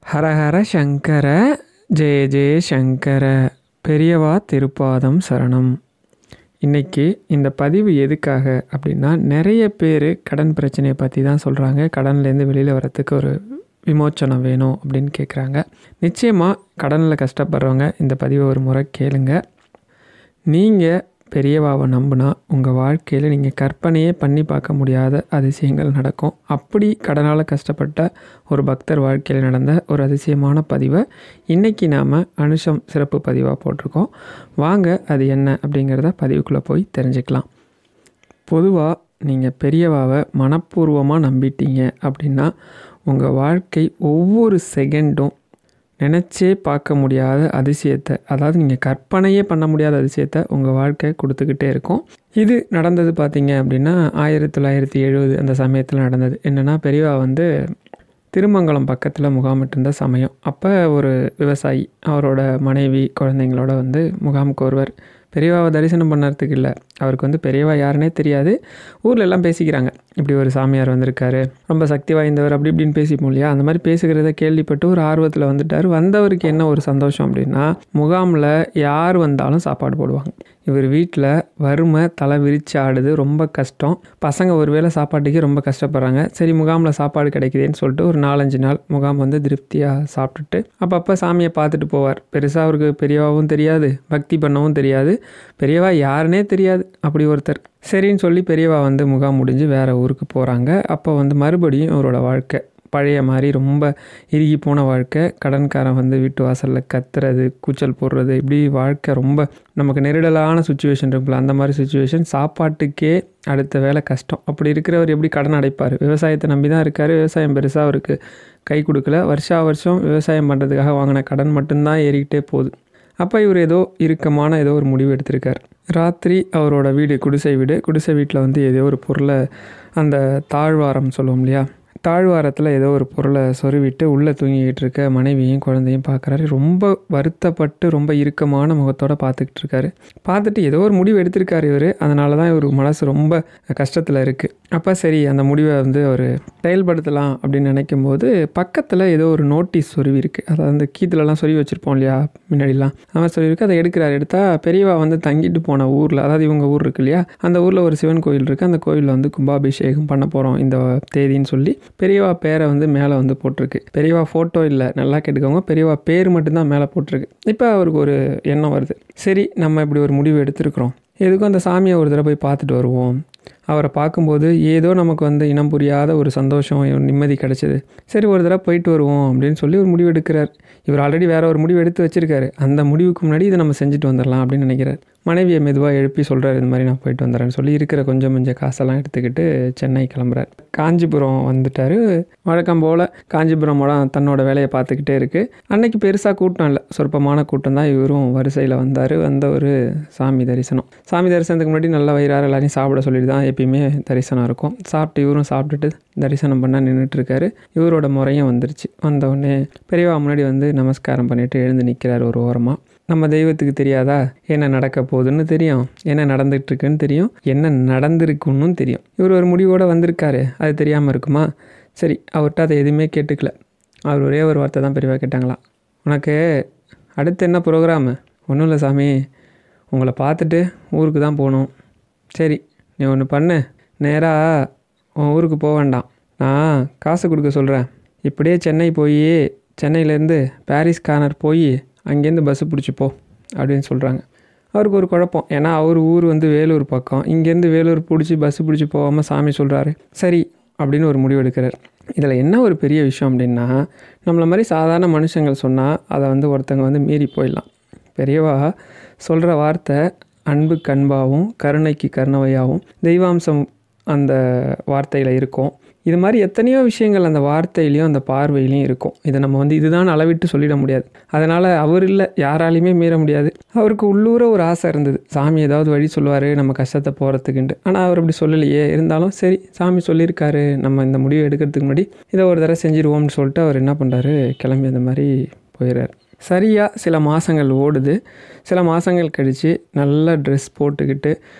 ஹரஹர சங்கர, ஜெய ஜெய சங்கர, பெரியவா திருப்பாதம் சரணம். இன்றைக்கி இந்த பதிவு எதுக்காக அப்படின்னா, நிறைய பேர் கடன் பிரச்சனையை பற்றி தான் சொல்கிறாங்க. கடன்லேருந்து வெளியில் வரத்துக்கு ஒரு விமோச்சனம் வேணும் அப்படின்னு கேட்குறாங்க. நிச்சயமாக கடனில் கஷ்டப்படுறவங்க இந்த பதிவை ஒரு முறை கேளுங்க. நீங்கள் பெரியவாவை நம்பினா உங்கள் வாழ்க்கையில் நீங்கள் கற்பனையே பண்ணி பார்க்க முடியாத அதிசயங்கள் நடக்கும். அப்படி கடனால் கஷ்டப்பட்ட ஒரு பக்தர் வாழ்க்கையில் நடந்த ஒரு அதிசயமான பதிவை இன்றைக்கி நாம் அனுஷம் சிறப்பு பதிவாக போட்டிருக்கோம். வாங்க அது என்ன அப்படிங்கிறத பதிவுக்குள்ளே போய் தெரிஞ்சுக்கலாம். பொதுவாக நீங்கள் பெரியவாவை மனப்பூர்வமாக நம்பிட்டீங்க அப்படின்னா உங்கள் வாழ்க்கை ஒவ்வொரு செகண்டும் நினச்சே பார்க்க முடியாத அதிசயத்தை, அதாவது நீங்கள் கற்பனையே பண்ண முடியாத அதிசயத்தை உங்கள் வாழ்க்கை கொடுத்துக்கிட்டே இருக்கும். இது நடந்தது பார்த்தீங்க அப்படின்னா 1970 அந்த சமயத்தில் நடந்தது. என்னென்னா, பெரியவா திருமங்கலம் பக்கத்தில் முகாமிட்டிருந்த சமயம். அப்போ ஒரு விவசாயி அவரோட மனைவி குழந்தைங்களோட முகாமுக்கு வருவார். பெரியவாவை தரிசனம் பண்ணுறதுக்கு இல்லை, அவருக்கு பெரியவா யாருன்னே தெரியாது. ஊரில் எல்லாம் பேசிக்கிறாங்க, இப்படி ஒரு சாமியார் வந்திருக்காரு, ரொம்ப சக்தி வாய்ந்தவர், அப்படி இப்படின்னு பேசிப்போம் இல்லையா. அந்த மாதிரி பேசுகிறத கேள்விப்பட்டு ஒரு ஆர்வத்தில் வந்துட்டார். வந்தவருக்கு என்ன ஒரு சந்தோஷம் அப்படின்னா, முகாமில் யார் வந்தாலும் சாப்பாடு போடுவாங்க. இவர் வீட்டில் வறுமை தலை விரிச்சு ஆடுது, ரொம்ப கஷ்டம். பசங்க ஒருவேளை சாப்பாட்டுக்கே ரொம்ப கஷ்டப்படுறாங்க. சரி, முகாமில் சாப்பாடு கிடைக்குதுன்னு சொல்லிட்டு ஒரு 4-5 நாள் முகாம் திருப்தியாக சாப்பிட்டுட்டு அப்பப்போ சாமியை பார்த்துட்டு போவார். பெருசாக அவருக்கு பெரியவாவும் தெரியாது, பக்தி பண்ணவும் தெரியாது, பெரியவா யாருன்னே தெரியாது, அப்படி ஒருத்தர். சரின்னு சொல்லி பெரியவா முகாம் முடிஞ்சு வேறு ஊருக்கு போகிறாங்க. அப்போ மறுபடியும் அவரோட வாழ்க்கை பழைய மாதிரி ரொம்ப இறுகி போன வாழ்க்கை. கடன்காரன் வீட்டு வாசலில் கத்துறது, கூச்சல் போடுறது, இப்படி வாழ்க்கை ரொம்ப நமக்கு நெருடலான சுச்சுவேஷன் இருக்குல்ல, அந்த மாதிரி சுச்சுவேஷன். சாப்பாட்டுக்கே அடுத்த வேலை கஷ்டம். அப்படி இருக்கிறவர் எப்படி கடன் அடைப்பார்? விவசாயத்தை நம்பி தான் இருக்கார். விவசாயம் பெருசாக அவருக்கு கை கொடுக்கல. வருஷம் விவசாயம் பண்ணுறதுக்காக வாங்கின கடன் மட்டும்தான் ஏறிக்கிட்டே போகுது. அப்போ இவர் ஏதோ இறுக்கமான ஒரு முடிவு எடுத்திருக்கார். ராத்திரி அவரோட வீடு குடிசை வீட்டில் ஏதோ ஒரு பொருளை, அந்த தாழ்வாரம் சொல்லுவோம் இல்லையா, தாழ்வாரத்தில் ஏதோ ஒரு பொருளை சொருவிட்டு உள்ளே தூங்கிக்கிட்டு இருக்க மனைவியும் குழந்தையும் பார்க்குறாரு. ரொம்ப வருத்தப்பட்டு ரொம்ப இறுக்கமான முகத்தோடு பார்த்துக்கிட்டு இருக்காரு. பார்த்துட்டு ஏதோ ஒரு முடிவு எடுத்திருக்காரு இவர். அதனால தான் இவர் மனசு ரொம்ப கஷ்டத்தில் இருக்குது. அப்போ சரி, அந்த முடிவை அவர் செயல்படுத்தலாம் அப்படின்னு நினைக்கும் போது பக்கத்தில் ஏதோ ஒரு நோட்டீஸ் சொருவி இருக்குது. அதாவது கீத்துலலாம் சொருவி வச்சுருப்போம் இல்லையா முன்னாடிலாம், அந்த மாதிரி சொருவிருக்கு. அதை எடுக்கிறார். எடுத்தால் பெரியவா தங்கிட்டு போன ஊரில், அதாவது இவங்க ஊர் இருக்கு இல்லையா, அந்த ஊரில் ஒரு சிவன் கோயில் இருக்குது. அந்த கோயிலில் கும்பாபிஷேகம் பண்ண போகிறோம் இந்த தேதின்னு சொல்லி பெரியவா பேரை மேலே போட்டிருக்கு. பெரியவா ஃபோட்டோ இல்லை, நல்லா கேட்டுக்கோங்க, பெரியவா பேர் மட்டும்தான் மேலே போட்டிருக்கு. இப்போ அவருக்கு ஒரு எண்ணம் வருது, சரி நம்ம இப்படி ஒரு முடிவு எடுத்துருக்குறோம், எதுக்கும் அந்த சாமியை ஒரு தடவை போய் பார்த்துட்டு வருவோம். அவரை பார்க்கும்போது ஏதோ நமக்கு இனம் புரியாத ஒரு சந்தோஷம், நிம்மதி கிடச்சிது. சரி, ஒரு தடவை போயிட்டு வருவோம் அப்படின்னு சொல்லி ஒரு முடிவு எடுக்கிறார். இவர் ஆல்ரெடி வேறு ஒரு முடிவு எடுத்து வச்சுருக்காரு. அந்த முடிவுக்கு முன்னாடி இதை நம்ம செஞ்சுட்டு வந்துடலாம் அப்படின்னு நினைக்கிறார். மனைவியை மெதுவாக எழுப்பி சொல்கிறார், இந்த மாதிரி நான் போயிட்டு வந்துடுறேன்னு சொல்லி இருக்கிற கொஞ்சம் காசெல்லாம் எடுத்துக்கிட்டு சென்னை கிளம்புறார். காஞ்சிபுரம் வந்துட்டார். வழக்கம் போல் காஞ்சிபுரம் தன்னோட வேலையை பார்த்துக்கிட்டே இருக்குது. அன்னைக்கு பெருசாக கூட்டம் இல்லை, சொற்பமான கூட்டம் தான். இவரும் வரிசையில் வந்தார். ஒரு சாமி தரிசனத்துக்கு முன்னாடி நல்ல வயிறார எல்லாரையும் சாப்பிட சொல்லிட்டு தான் எப்பயுமே தரிசனம் இருக்கும். சாப்பிட்டு இவரும் சாப்பிட்டுட்டு தரிசனம் பண்ண நின்றுட்டுருக்காரு. இவரோட முறையும் வந்துருச்சு. வந்தவுடனே பெரியவா முன்னாடி நமஸ்காரம் பண்ணிவிட்டு எழுந்து நிற்கிறார் ஒரு ஓரமாக. நம்ம தெய்வத்துக்கு தெரியாதா என்ன நடக்க போகுதுன்னு தெரியும், என்ன நடந்துகிட்ருக்குன்னு தெரியும், என்ன நடந்திருக்குன்னு தெரியும். இவர் ஒரு முடிவோடு வந்திருக்காரு, அது தெரியாமல் இருக்குமா? சரி, அவர்கிட்ட அதை எதுவுமே கேட்டுக்கல. அவர் ஒரே ஒரு வார்த்தை தான் பெரியவா கேட்டாங்களாம், உனக்கு அடுத்து என்ன ப்ரோக்ராமு? ஒன்றும் இல்லை சாமி, உங்களை பார்த்துட்டு ஊருக்கு தான் போகணும். சரி, நீ ஒன்று பண்ணு, நேராக உன் ஊருக்கு போக வேண்டாம், நான் காசு கொடுக்க சொல்கிறேன். இப்படியே சென்னை போய் சென்னையிலேருந்து பாரிஸ் கார்னர் போய் அங்கேருந்து பஸ்ஸு பிடிச்சிப்போ அப்படின்னு சொல்கிறாங்க. அவருக்கு ஒரு குழப்பம், ஏன்னா அவர் ஊர் வேலூர் பக்கம், இங்கேருந்து வேலூர் பஸ்ஸு பிடிச்சி போகாமல் சாமி சொல்கிறாரு. சரி அப்படின்னு ஒரு முடிவு எடுக்கிறார். இதில் என்ன ஒரு பெரிய விஷயம் அப்படின்னா, நம்மளை மாதிரி சாதாரண மனுஷங்கள் சொன்னால் அதை ஒருத்தங்க மீறி போயிடலாம். பெரியவா சொல்கிற வார்த்தை அன்புக்கு அன்பாகவும் கருணைக்கு கருணவையாகவும் தெய்வாம்சம் அந்த வார்த்தையில் இருக்கும். இது மாதிரி எத்தனையோ விஷயங்கள் அந்த வார்த்தையிலையும் அந்த பார்வையிலையும் இருக்கும். இதை நம்ம இதுதான் அளவிட்டு சொல்லிட முடியாது. அதனால் அவர் இல்லை, யாராலையுமே மீற முடியாது. அவருக்கு உள்ளூர ஒரு ஆசை இருந்தது, சாமி ஏதாவது வழி சொல்லுவார் நம்ம கஷ்டத்தை போகிறதுக்குன்ட்டு. ஆனால் அவர் அப்படி சொல்லலையே. இருந்தாலும் சரி, சாமி சொல்லியிருக்காரு, நம்ம இந்த முடிவை எடுக்கிறதுக்கு முன்னாடி இதை ஒரு தடவை செஞ்சிருவோம்னு சொல்லிட்டு அவர் என்ன பண்ணுறாரு, கிளம்பி அந்த மாதிரி போயிடுறார். சரியாக சில மாதங்கள் ஓடுது. சில மாதங்கள் கழித்து நல்ல ட்ரெஸ் போட்டுக்கிட்டு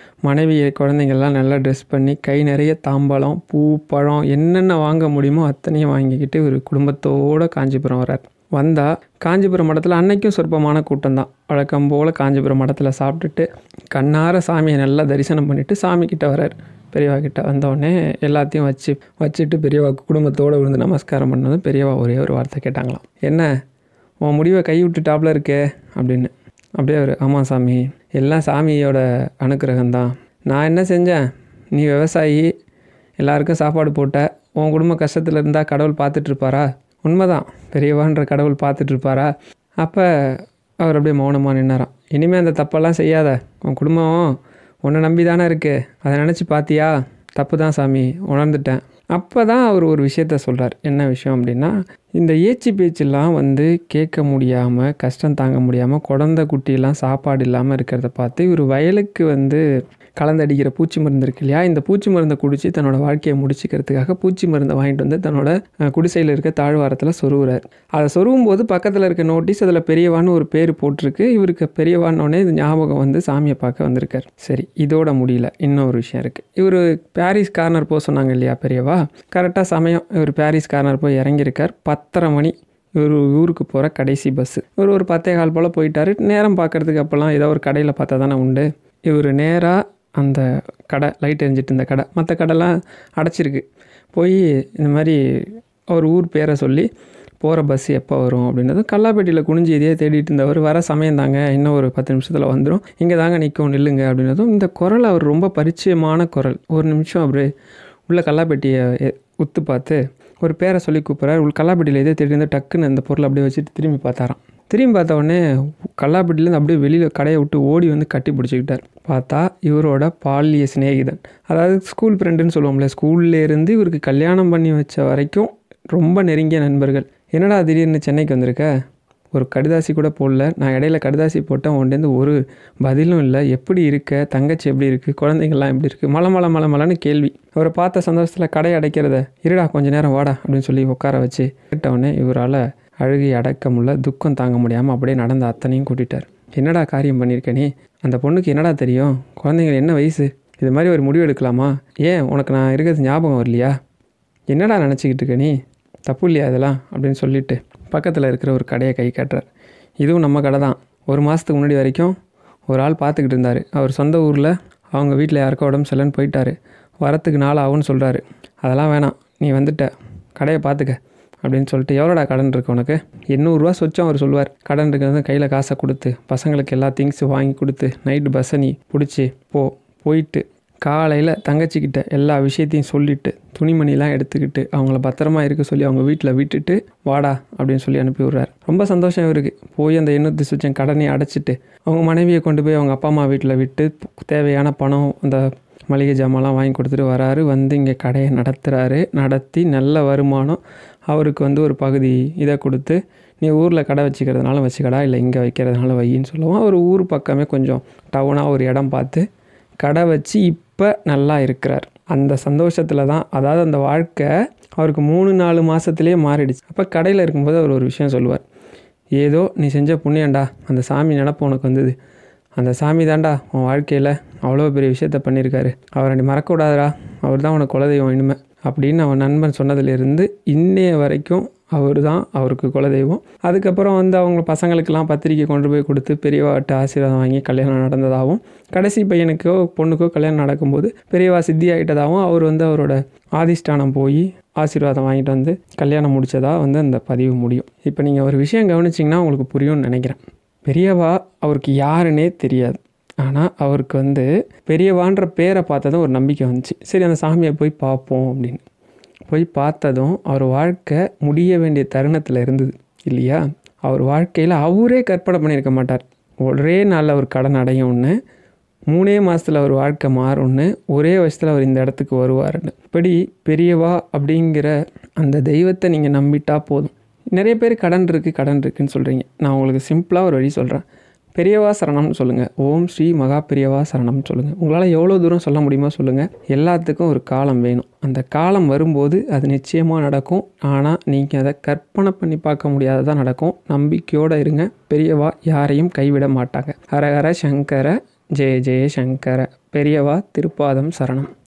மனைவியை குழந்தைங்கள்லாம் நல்லா ட்ரெஸ் பண்ணி கை நிறைய தாம்பாளம், பூ, பழம் என்னென்ன வாங்க முடியுமோ அத்தனையும் வாங்கிக்கிட்டு ஒரு குடும்பத்தோடு காஞ்சிபுரம் வர்றார். வந்தால் காஞ்சிபுரம் மடத்தில் அன்னைக்கும் சொற்பமான கூட்டம் தான். வழக்கம் போல் காஞ்சிபுரம் மடத்தில் சாப்பிட்டுட்டு கண்ணார சாமியை நல்லா தரிசனம் பண்ணிவிட்டு சாமிக்கிட்ட வர்றார். பெரியவா கிட்ட வந்தோடனே எல்லாத்தையும் வச்சுட்டு பெரியவாக்கு குடும்பத்தோடு விழுந்து நமஸ்காரம் பண்ணதும் பெரியவா ஒரே ஒரு வார்த்தை கேட்டாங்களாம். என்ன உன் முடிவை கை விட்டுட்டாப்புல இருக்கே அப்படின்னு. அப்படியே அவர், ஆமாம் சாமி, எல்லாம் சாமியோட அனுக்கிரகம்தான். நான் என்ன செஞ்சேன்? நீ விவசாயி, எல்லாருக்கும் சாப்பாடு போட்ட, உன் குடும்ப கஷ்டத்தில் இருந்தால் கடவுள் பார்த்துட்ருப்பாரா? உண்மைதான், பெரியவான்ற கடவுள் பார்த்துட்ருப்பாரா? அப்போ அவர் அப்படியே மௌனமாக நின்னாராம். இனிமேல் அந்த தப்பெல்லாம் செய்யாத, உன் குடும்பம் உன்னை நம்பி தானே இருக்குது, அதை நினச்சி பார்த்தியா? தப்பு தான் சாமி, உணர்ந்துட்டேன். அப்போ தான் அவர் ஒரு விஷயத்த சொல்கிறார். என்ன விஷயம் அப்படின்னா, இந்த ஏச்சி பேச்செல்லாம் கேட்க முடியாமல், கஷ்டம் தாங்க முடியாமல், குழந்தை குட்டியெல்லாம் சாப்பாடு இல்லாமல் இருக்கிறத பார்த்து இவர் வயலுக்கு கலந்தடிக்கிற பூச்சி மருந்து இருக்கு இல்லையா, இந்த பூச்சி மருந்தை குடித்து தன்னோட வாழ்க்கையை முடிச்சுக்கிறதுக்காக பூச்சி மருந்தை வாங்கிட்டு தன்னோட குடிசையில் இருக்க தாழ்வாரத்தில் சொருவுறார். அதை சொருவும் போது பக்கத்தில் இருக்க நோட்டீஸ் அதில் பெரியவான்னு ஒரு பேர் போட்டிருக்கு. இவருக்கு பெரியவான்னொடனே இது ஞாபகம் சாமியை பார்க்க வந்திருக்கார். சரி, இதோட முடியல, இன்னொரு விஷயம் இருக்குது. இவர் பாரிஸ் கார்னர் போக சொன்னாங்க இல்லையா பெரியவா, கரெக்டாக சமயம் இவர் பாரிஸ் கார்னர் போய் இறங்கியிருக்கார். 10:30 மணி இவர் ஊருக்கு போகிற கடைசி பஸ்ஸு. இவர் ஒரு 10:15 போல் போயிட்டார். நேரம் பார்க்குறதுக்கு அப்போல்லாம் ஏதோ ஒரு கடையில் பார்த்தா தானே உண்டு. இவர் நேராக அந்த கடை, லைட் எரிஞ்சிட்டு இருந்த கடை, மற்ற கடைலாம் அடைச்சிருக்கு, போய் இந்த மாதிரி அவர் ஊர் பேரை சொல்லி போகிற பஸ் எப்போ வரும் அப்படின்னதும் கல்லாப்பேட்டியில் குனிஞ்சி இதையே தேடிட்டு இருந்தவர், வர சமயம் தாங்க, இன்னும் ஒரு 10 நிமிஷத்தில் வந்துடும், இங்கே தாங்க நிற்கும், நில்லுங்க அப்படின்னதும் இந்த குரல் அவர் ரொம்ப பரிச்சயமான குரல். ஒரு நிமிஷம் அப்படியே உள்ள கல்லாப்பேட்டியை உத்து பார்த்து ஒரு பேரை சொல்லி கூப்பிட்றாரு. கல்லாப்பேட்டியில் இதே தேடி இருந்தால் டக்குன்னு அந்த பொருளை அப்படியே வச்சுட்டு திரும்பி பார்த்தாராம். திரும்பி பார்த்த உடனே கல்லாப்பேட்டிலேருந்து அப்படியே வெளியில் கடையை விட்டு ஓடி கட்டி பிடிச்சிக்கிட்டார். பார்த்தா இவரோட பாலிய சிநேகிதன், அதாவது ஸ்கூல் ஃப்ரெண்டுன்னு சொல்லுவோம்ல, ஸ்கூல்லேருந்து இவருக்கு கல்யாணம் பண்ணி வச்ச வரைக்கும் ரொம்ப நெருங்கிய நண்பர்கள். என்னடா திடீர்னு சென்னைக்கு வந்திருக்க? ஒரு கடிதாசி கூட போடல, நான் இடையில கடிதாசி போட்டேன், உன்டேருந்து ஒரு பதிலும் இல்லை, எப்படி இருக்க, தங்கச்சி எப்படி இருக்குது, குழந்தைங்கள்லாம் எப்படி இருக்குது, மலன்னு கேள்வி. அவரை பார்த்த சந்தோஷத்தில் கடை அடைக்கிறத, இருடா கொஞ்சம் நேரம் வாடா அப்படின்னு சொல்லி உட்கார வச்சு கேட்டவுடனே இவரால் அழுகி அடக்க முடியல, துக்கம் தாங்க முடியாமல் அப்படியே நடந்த அத்தனையும் கூட்டிட்டார். என்னடா காரியம் பண்ணியிருக்க நீ? அந்த பொண்ணுக்கு என்னடா தெரியும்? குழந்தைங்க என்ன வயசு? இது மாதிரி ஒரு முடிவு எடுக்கலாமா? ஏன் உனக்கு நான் இருக்கிறது ஞாபகம் வரலையா? என்னடா நினச்சிக்கிட்டு இருக்க நீ? தப்பு இல்லையா இதெல்லாம் அப்படின்னு சொல்லிவிட்டு பக்கத்தில் இருக்கிற ஒரு கடையை கை காட்டுறார். இதுவும் நம்ம கடை தான். ஒரு மாதத்துக்கு முன்னாடி வரைக்கும் ஒரு ஆள் பார்த்துக்கிட்டு இருந்தார். அவர் சொந்த ஊரில் அவங்க வீட்டில் யாருக்கோ உடம்பு சரியில்லைன்னு போயிட்டார். வரத்துக்கு நாள் ஆகும்னு சொல்கிறாரு. அதெல்லாம் வேணாம், நீ வந்துட்ட, கடையை பார்த்துக்க அப்படின்னு சொல்லிட்டு, எவ்வளோடா கடன் இருக்கு உனக்கு? 800 ரூபா சொச்சம் அவர் சொல்லுவார். கடன் இருக்கிறது கையில் காசை கொடுத்து பசங்களுக்கு எல்லா திங்ஸும் வாங்கி கொடுத்து நைட்டு பஸ்ஸை நீ பிடிச்சி போயிட்டு காலையில் தங்கச்சிக்கிட்ட எல்லா விஷயத்தையும் சொல்லிவிட்டு துணிமணிலாம் எடுத்துக்கிட்டு அவங்கள பத்திரமா இருக்க சொல்லி அவங்க வீட்டில் விட்டுட்டு வாடா அப்படின்னு சொல்லி அனுப்பி விட்றாரு. ரொம்ப சந்தோஷம் இவருக்கு. போய் அந்த 800 சொச்சம் கடனை அடைச்சிட்டு அவங்க மனைவியை கொண்டு போய் அவங்க அப்பா அம்மா வீட்டில் விட்டு தேவையான பணம், அந்த மளிகை ஜாமான்லாம் வாங்கி கொடுத்துட்டு வராரு. இங்கே கடையை நடத்துகிறாரு. நடத்தி நல்ல வருமானம். அவருக்கு ஒரு பகுதி இதை கொடுத்து, நீ ஊரில் கடை வச்சுக்கிறதுனால வச்சுக்கடா, இல்லை இங்கே வைக்கிறதுனால வையின்னு சொல்லுவோம். அவர் ஊர் பக்கமே கொஞ்சம் டவுனாக ஒரு இடம் பார்த்து கடை வச்சு இப்போ நல்லா இருக்கிறார். அந்த சந்தோஷத்தில் தான், அதாவது அந்த வாழ்க்கை அவருக்கு 3-4 மாதத்துலேயே மாறிடுச்சு. அப்போ கடையில் இருக்கும்போது அவர் ஒரு விஷயம் சொல்லுவார். ஏதோ நீ செஞ்ச புண்ணியண்டா, அந்த சாமி நினப்பு உனக்கு வந்தது, அந்த சாமி தாண்டா உன் வாழ்க்கையில் அவ்வளோ பெரிய விஷயத்த பண்ணியிருக்காரு, அவரை நீ மறக்கக்கூடாதுரா, அவர் தான் உனக்கு குலதெய்வம் இனிமே அப்படின்னு அவன் நண்பன் சொன்னதுலேருந்து இன்னைய வரைக்கும் அவர் தான் அவருக்கு குலதெய்வம். அதுக்கப்புறம் அவங்க பசங்களுக்கெல்லாம் பத்திரிக்கை கொண்டு போய் கொடுத்து பெரியவாட்ட ஆசீர்வாதம் வாங்கி கல்யாணம் நடந்ததாகவும், கடைசி பையனுக்கோ பொண்ணுக்கோ கல்யாணம் நடக்கும்போது பெரியவா சித்தி ஆகிட்டதாகவும், அவர் அவரோட ஆதிஷ்டானம் போய் ஆசீர்வாதம் வாங்கிட்டு கல்யாணம் முடித்ததாக அந்த பதிவு முடியும். இப்போ நீங்கள் ஒரு விஷயம் கவனிச்சிங்கன்னா உங்களுக்கு புரியும்னு நினைக்கிறேன். பெரியவா அவருக்கு யாருன்னே தெரியாது. ஆனால் அவருக்கு பெரியவான்ற பேரை பார்த்ததும் ஒரு நம்பிக்கை வந்துச்சு. சரி, அந்த சாமியை போய் பார்ப்போம் அப்படின்னு போய் பார்த்ததும் அவர் வாழ்க்கை முடிய வேண்டிய தருணத்தில் இருந்தது இல்லையா? அவர் வாழ்க்கையில் அவரே கற்பனை பண்ணியிருக்க மாட்டார் ஒரே நாளில் அவர் கடன் அடையும் ஒன்று, 3 மாதத்தில் அவர் வாழ்க்கை மாறும்னு, ஒரே வருஷத்தில் அவர் இந்த இடத்துக்கு வருவார்னு. இப்படி பெரியவா அப்படிங்கிற அந்த தெய்வத்தை நீங்கள் நம்பிட்டா போதும். நிறைய பேர் கடன் இருக்குன்னு சொல்கிறீங்க. நான் உங்களுக்கு சிம்பிளாக ஒரு வழி சொல்கிறேன். பெரியவா சரணம்னு சொல்லுங்கள். ஓம் ஸ்ரீ மகா பெரியவா சரணம்னு சொல்லுங்கள். உங்களால் எவ்வளோ தூரம் சொல்ல முடியுமோ சொல்லுங்கள். எல்லாத்துக்கும் ஒரு காலம் வேணும். அந்த காலம் வரும்போது அது நிச்சயமாக நடக்கும். ஆனால் நீங்கள் அதை கற்பனை பண்ணி பார்க்க முடியாததான் நடக்கும். நம்பிக்கையோடு இருங்க. பெரியவா யாரையும் கைவிட மாட்டாங்க. ஹரஹர சங்கர, ஜெய ஜெய சங்கர. பெரியவா திருப்பாதம் சரணம்.